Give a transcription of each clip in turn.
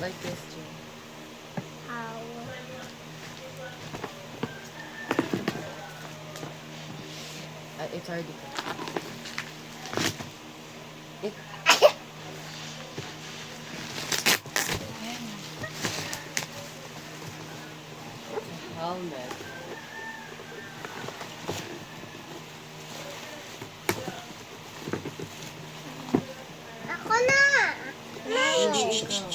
Like this, too. How? It's already good. It, Ayan na. helmet. Ako na! Hindi ikaw.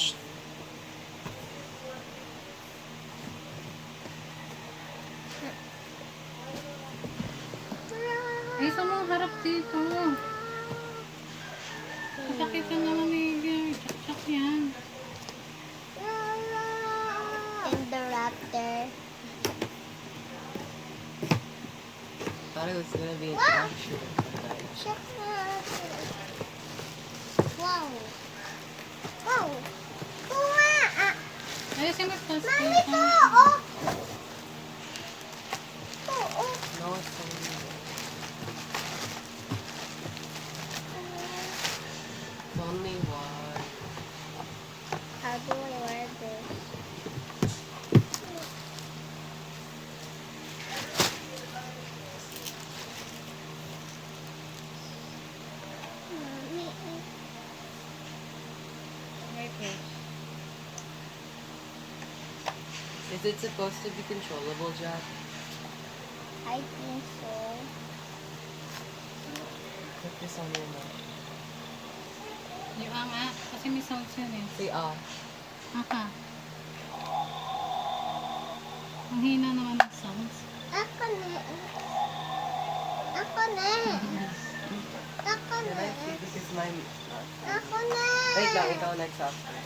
Ay, sa mga harap dito. Sakit ka naman, baby. Chak-chak yan. And the raptor. Thought it was gonna be an action. Check Wow. Wow. Kuha! Ayusin mo yung plastic. Mami ko! Oh! Oo. No, it's only It's only one. How do I wear this? Mami. Wait, wait. Is it supposed to be controllable, Jack? I think so. Put this on your mouth. Yung nga. Kasi may sounds yun eh. Say ah. Aka. Ang hina naman ng sounds. Ako na. Ako na. Ako Can na. I see? Because mine. Ako na. Wait lang, ikaw next after.